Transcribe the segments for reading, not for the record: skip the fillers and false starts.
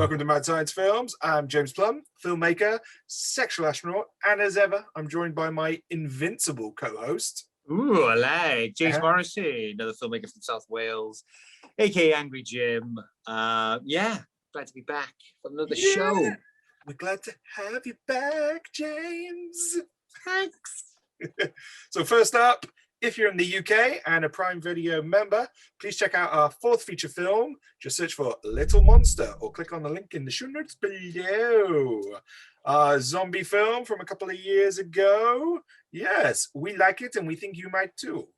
Welcome to Mad Science Films. I'm James Plumb, filmmaker, sexual astronaut, and as ever, I'm joined by my invincible co-host. Ooh, hello, James Morrissey, another filmmaker from South Wales, aka Angry Jim. Yeah, glad to be back for another show. We're glad to have you back, James. Thanks. So first up, if you're in the UK and a Prime Video member, please check out our fourth feature film. Just search for Little Monster or click on the link in the show notes below. A zombie film from a couple of years ago. Yes, we like it and we think you might too.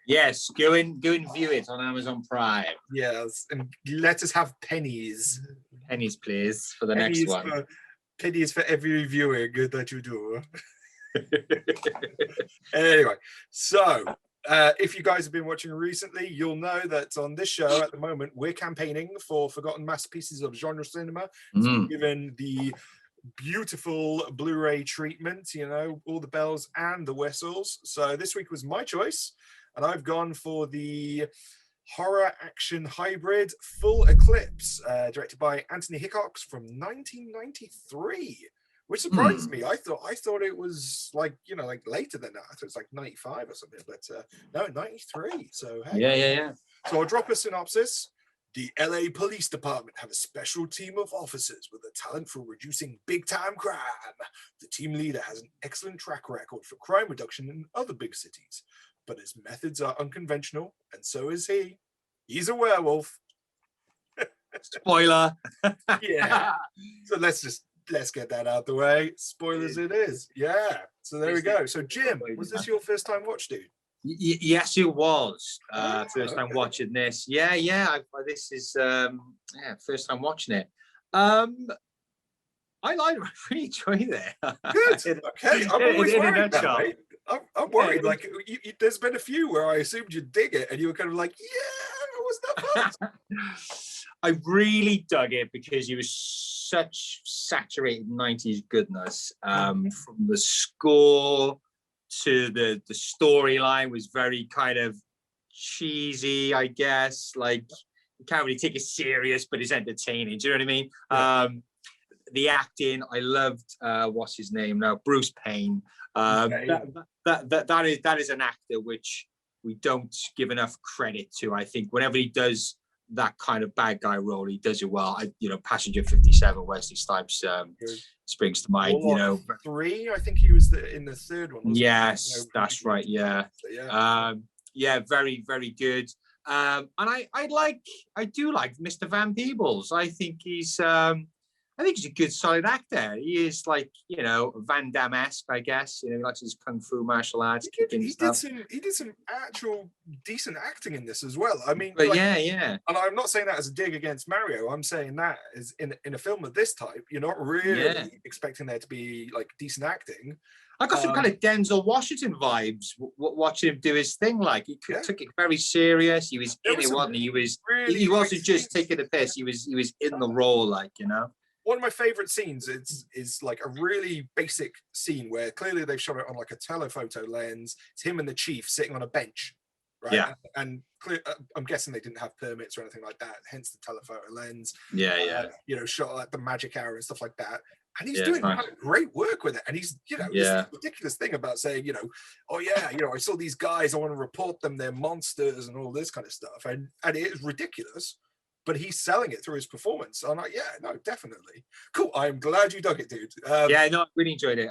Yes, go and view it on Amazon Prime. Yes, and let us have pennies. Pennies, please, for the next one. Pennies for every viewing that you do. Anyway, so if you guys have been watching recently, you'll know that on this show at the moment we're campaigning for forgotten masterpieces of genre cinema, given the beautiful Blu Ray treatment, you know, all the bells and the whistles. So this week was my choice, and I've gone for the horror action hybrid Full Eclipse, directed by Anthony Hickox from 1993. Which surprised me. I thought it was like, you know, like later than that. I thought it was like 95 or something, but no, 93. So hey. Yeah. So I'll drop a synopsis. The LA Police Department have a special team of officers with a talent for reducing big-time crime. The team leader has an excellent track record for crime reduction in other big cities, but his methods are unconventional, and so is he. He's a werewolf. Spoiler. Yeah. So let's get that out the way. Spoilers it is. Yeah. So there we go. So Jim, was this your first time watch, dude? Yes, it was. First time watching this. Yeah. This is first time watching it. I really enjoyed it. Good. Okay. I'm always worried now, right? I'm worried. Like there's been a few where I assumed you'd dig it and you were kind of like, yeah, it was not fun. I really dug it because it was such saturated 90s goodness. From the score to the storyline was very kind of cheesy, I guess. Like you can't really take it serious, but it's entertaining. Do you know what I mean? Yeah. The acting, I loved. What's his name now? Bruce Payne. That is an actor which we don't give enough credit to. I think whenever he does that kind of bad guy role, he does it well. Passenger 57, Wesley Snipes springs to mind. Three. I think he was in the third one. Yes, that's right. Yeah. So, yeah. Very, very good. And I do like Mr. Van Peebles. I think he's a good, solid actor. He is like, Van Damme-esque, I guess. He likes his kung fu martial arts. He did some actual decent acting in this as well. I mean, but yeah. And I'm not saying that as a dig against Mario. I'm saying that is in a film of this type, you're not really expecting there to be like decent acting. I got some kind of Denzel Washington vibes watching him do his thing. Like he took it very serious. He was in it, wasn't he? He wasn't just taking the piss. He was in the role, like, One of my favorite scenes is like a really basic scene where clearly they've shot it on like a telephoto lens. It's him and the chief sitting on a bench, right? Yeah. And I'm guessing they didn't have permits or anything like that, hence the telephoto lens. Yeah. Shot at the magic hour and stuff like that. And he's doing kind of great work with it. And he's, this ridiculous thing about saying, I saw these guys, I want to report them, they're monsters and all this kind of stuff. And it is ridiculous. But he's selling it through his performance. I'm like, definitely. Cool. I'm glad you dug it, dude. I really enjoyed it.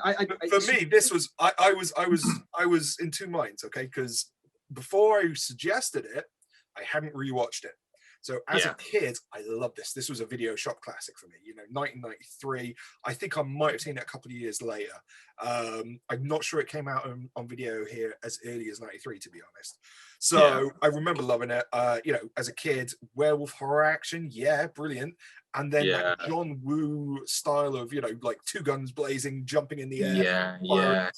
For me, this was I was in two minds, okay? Because before I suggested it, I hadn't rewatched it. So as a kid, I loved this. This was a video shop classic for me. 1993. I think I might have seen it a couple of years later. I'm not sure it came out on video here as early as 93, to be honest. So I remember loving it. As a kid, werewolf horror action, brilliant. And then that John Woo style of, like two guns blazing, jumping in the air,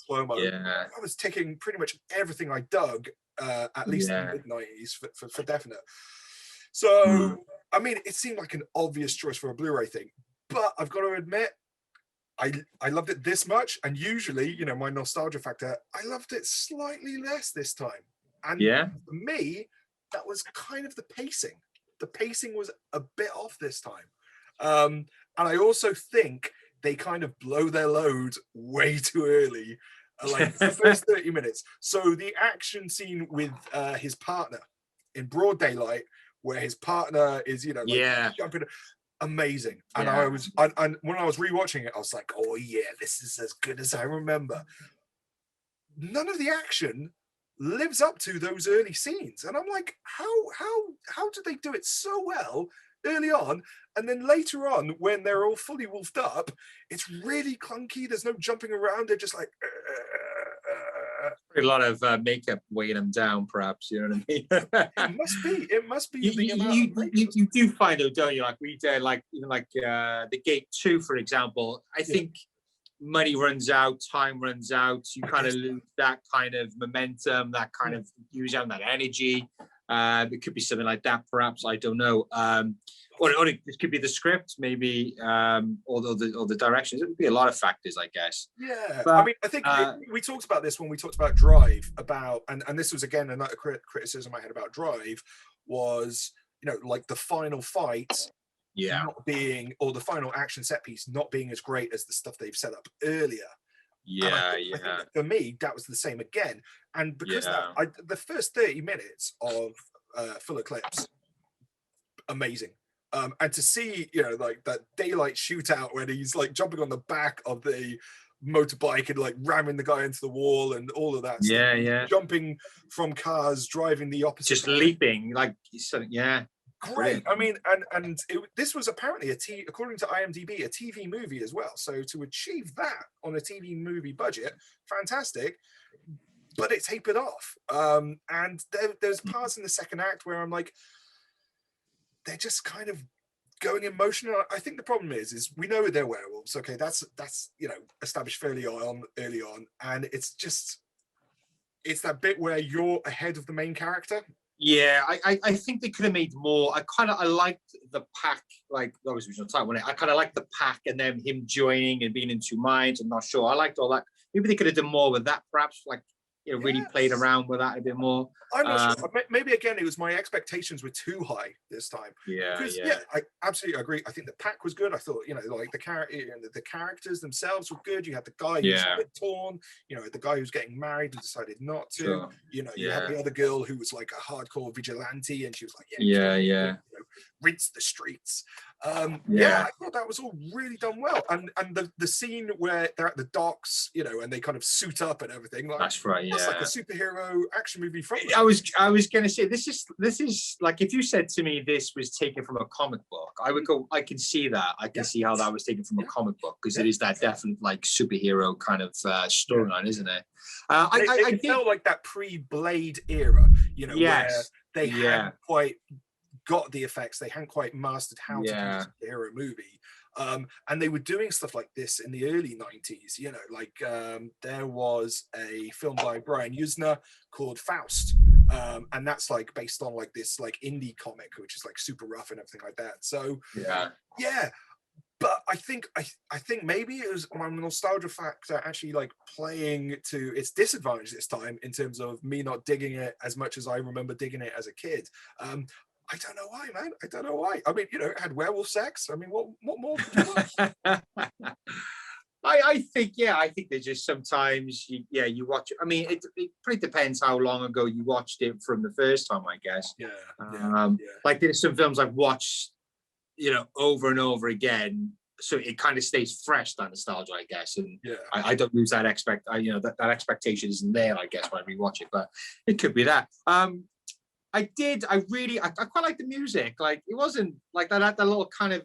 slow-mo. I was taking pretty much everything I dug, at least in the mid-90s for definite. So, I mean, it seemed like an obvious choice for a Blu-ray thing, but I've got to admit, I loved it this much, and usually, my nostalgia factor, I loved it slightly less this time. And for me, that was kind of the pacing. The pacing was a bit off this time. And I also think they kind of blow their load way too early, like the first 30 minutes. So the action scene with his partner in broad daylight, where his partner is, you know, like jumping, amazing. And I was, and when I was rewatching it, I was like, oh yeah, this is as good as I remember. None of the action lives up to those early scenes, and I'm like, how did they do it so well early on, and then later on when they're all fully wolfed up, it's really clunky. There's no jumping around. They're just like a lot of makeup weighing them down, perhaps. You know what I mean? It must be the amount you do find, though, don't you, like we did, like even like the Gate 2, for example. I think money runs out, time runs out, you kind of lose that kind of momentum, that kind of enthusiasm, that energy. It could be something like that, perhaps. I don't know. Or it could be the script, maybe, or the directions. It would be a lot of factors, I guess. Yeah, but, I mean, I think we talked about this when we talked about Drive, and this was again another criticism I had about Drive, was, you know, like the final fight not being, or the final action set piece not being as great as the stuff they've set up earlier. I think for me that was the same again, and because the first 30 minutes of Full Eclipse, amazing. And to see, you know, like that daylight shootout when he's like jumping on the back of the motorbike and like ramming the guy into the wall and all of that stuff. Jumping from cars, driving the opposite, just leaping, like, great. I mean, and this was apparently according to IMDb, a TV movie as well. So to achieve that on a TV movie budget, fantastic. But it tapered off. And there's parts in the second act where I'm like, they're just kind of going in motion. I think the problem is we know they're werewolves. Okay, that's you know, established fairly early on, and it's that bit where you're ahead of the main character. Yeah, I think they could have made more. I liked the pack, like that was the original time when I kind of liked the pack, and then him joining and being in two minds. I'm not sure. I liked all that. Maybe they could have done more with that, perhaps, like, you know, really played around with that a bit more. I'm not sure. Maybe again, it was my expectations were too high this time. Because I absolutely agree. I think the pack was good. I thought, you know, like the characters themselves were good. You had the guy who's a bit torn, you know, the guy who's getting married and decided not to. Sure. You know, you had the other girl who was like a hardcore vigilante, and she was like, you know, rinse the streets. I thought that was all really done well, and the scene where they're at the docks, you know, and they kind of suit up and everything, like, that's right, that's like a superhero action movie from I was gonna say, this is like, if you said to me this was taken from a comic book, I would go, I can see that, I can see how that was taken from a comic book, because it is that definite like superhero kind of storyline, isn't it? I felt like that pre-Blade era, you know, where they hadn't quite got the effects, they hadn't quite mastered how to do a superhero movie, and they were doing stuff like this in the early 90s, you know, like there was a film by Brian Usna called Faust, and that's like based on like this like indie comic which is like super rough and everything like that. So but I think maybe it was my nostalgia factor actually like playing to its disadvantage this time, in terms of me not digging it as much as I remember digging it as a kid. I don't know why, man. I don't know why. I mean, you know, it had werewolf sex. I mean, what more could you want? I think there's just sometimes you watch it. I mean, it pretty depends how long ago you watched it from the first time, I guess. Like there's some films I've watched, you know, over and over again, so it kind of stays fresh, that nostalgia, I guess. And I don't lose that that expectation isn't there, I guess, when I rewatch it. But it could be that. I quite like the music. Like, it wasn't like that little kind of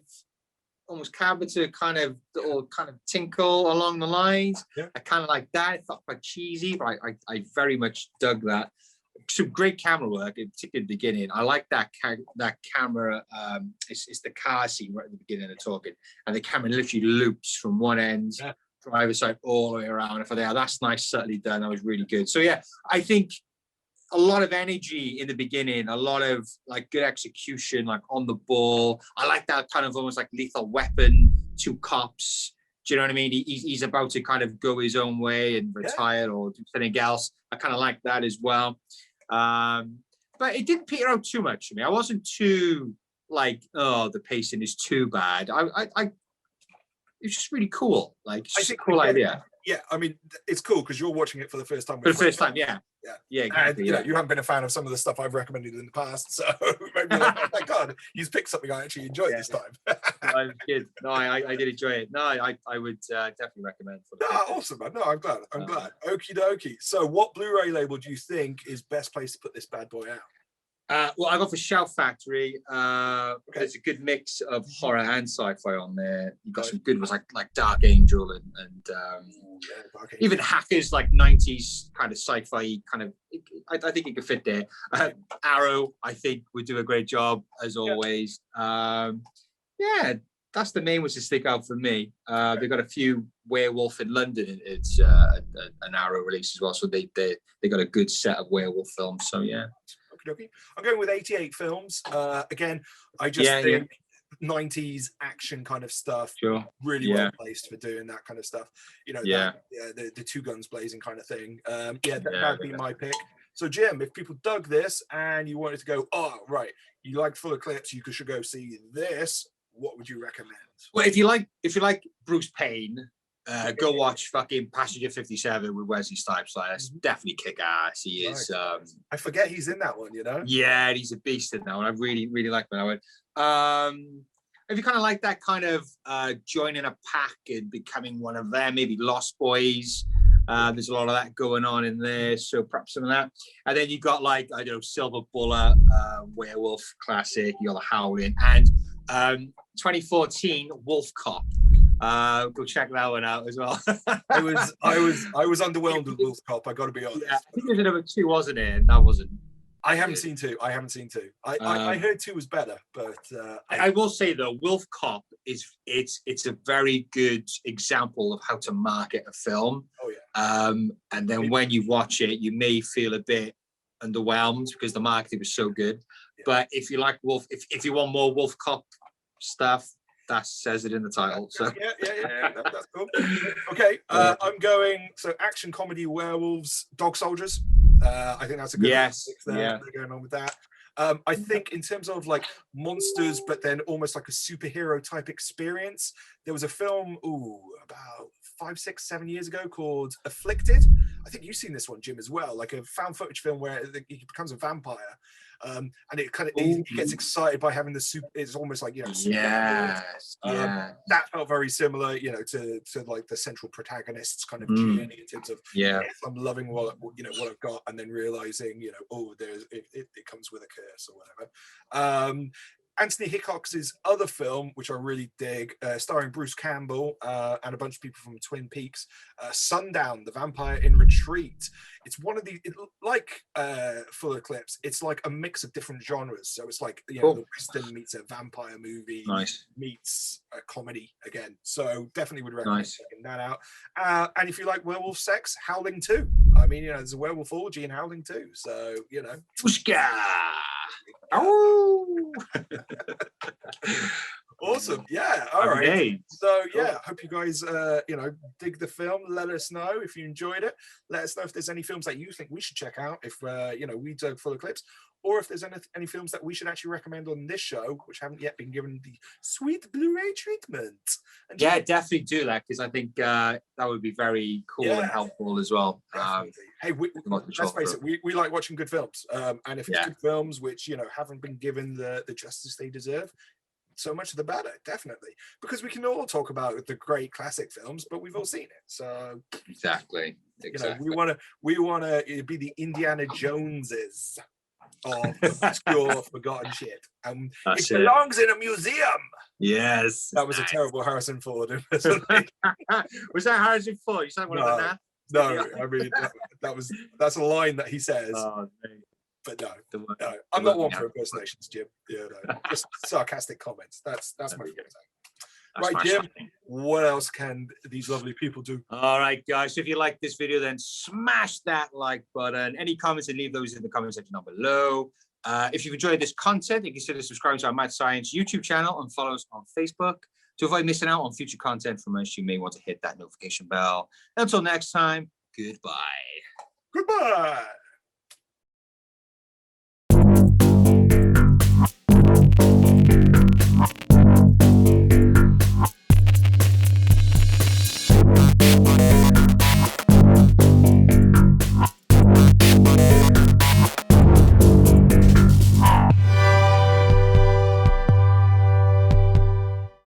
almost Carpenter kind of little kind of tinkle along the lines. I kind of like that. It felt quite cheesy, but I very much dug that. Some great camera work, particularly at the beginning. I like that camera. It's the car scene right at the beginning of talking, and the camera literally loops from one end, driver's side, all the way around. And for there, that's nice, subtly done. That was really good. So I think a lot of energy in the beginning, a lot of like good execution, like on the ball. I like that kind of almost like Lethal Weapon, two cops. Do you know what I mean? He's about to kind of go his own way and retire or do something else. I kind of like that as well. But it didn't peter out too much for me. I wasn't too like, oh, the pacing is too bad. It's just really cool. Like, it's just a cool idea. Yeah, I mean, it's cool because you're watching it for the first time. For the first time, yeah. Yeah, exactly. And you know, you haven't been a fan of some of the stuff I've recommended in the past, so maybe you're like, oh my god, you've picked something I actually enjoyed this time. I did. No, I did enjoy it. No, I would definitely recommend. Awesome, man. No, I'm glad. Okie dokie. So, what Blu-ray label do you think is best place to put this bad boy out? Well, I got for Shout Factory. There's a good mix of horror and sci-fi on there. You got some good ones like Dark Angel and even Hackers, like 90s kind of sci-fi kind of. I think it could fit there. Arrow, I think, would do a great job as always. Yeah, that's the main ones to stick out for me. They've got a few Werewolf in London. It's an Arrow release as well, so they got a good set of werewolf films. So yeah. Okay. I'm going with 88 films. Again, I just think 90s action kind of stuff, really well placed for doing that kind of stuff. You know, the two guns blazing kind of thing. That'd be my pick. So, Jim, if people dug this and you wanted to go, oh, right, you like Full Eclipse, you should go see this. What would you recommend? Well, if you like Bruce Payne, go watch fucking Passenger 57 with Wesley Snipes. Like, that's definitely kick ass. He is. I forget he's in that one, you know? Yeah, he's a beast in that one. I really, really like that one. If you kind of like that kind of joining a pack and becoming one of them, maybe Lost Boys. There's a lot of that going on in there, so perhaps some of that. And then you got like, I don't know, Silver Bullet, Werewolf classic, you got The Howling, and 2014 Wolf Cop. Go check that one out as well. I was underwhelmed with Wolf Cop. I got to be honest. Yeah, I think there's another 2, wasn't it? And that wasn't. I haven't seen 2. I heard 2 was better, but I will say though, Wolf Cop it's a very good example of how to market a film. Oh yeah. And then when you watch it, you may feel a bit underwhelmed because the marketing was so good. Yeah. But if you like Wolf, if you want more Wolf Cop stuff, that says it in the title. So that's cool. Okay, I'm going action comedy werewolves, dog soldiers. I think that's a good mix there. They're going on with that. I think in terms of like monsters, but then almost like a superhero type experience, there was a film about 5, 6, 7 years ago called Afflicted. I think you've seen this one, Jim, as well, like a found footage film where he becomes a vampire. And it kind of he gets excited by having the super. It's almost like that felt very similar, to like the central protagonist's kind of journey in terms of I'm loving what I've got, and then realizing it comes with a curse or whatever. Anthony Hickox's other film, which I really dig, starring Bruce Campbell and a bunch of people from Twin Peaks, Sundown, The Vampire in Retreat. It's one of the, like Full Eclipse, it's like a mix of different genres. So it's like, the Western meets a vampire movie, meets a comedy again. So definitely would recommend checking that out. And if you like werewolf sex, Howling 2. I mean, there's a werewolf orgy in Howling 2. So, Fushka! Oh, awesome. Yeah. All right. So yeah, hope you guys dig the film. Let us know if you enjoyed it. Let us know if there's any films that you think we should check out if we dug Full Eclipse, or if there's any films that we should actually recommend on this show which haven't yet been given the sweet Blu-ray treatment. And definitely do that, because I think that would be very cool and helpful as well. Hey, let's face it, we like watching good films, and if it's good films which haven't been given the justice they deserve, so much the better, definitely, because we can all talk about the great classic films, but we've all seen it. So exactly. We want to be the Indiana Joneses of obscure, forgotten shit, and it belongs in a museum. Yes, that was a terrible Harrison Ford impersonation. Was that Harrison Ford? You sound one of the No, I mean that's a line that he says. Oh, but no, I'm not one for impersonations, Jim. Just sarcastic comments. That's my favorite thing. Right, Jim, what else can these lovely people do? All right, guys, if you like this video, then smash that like button. Any comments, and leave those in the comment section down below. If you've enjoyed this content, you consider subscribing to our Mad Science YouTube channel and follow us on Facebook. To avoid missing out on future content from us, you may want to hit that notification bell. Until next time, goodbye. Goodbye.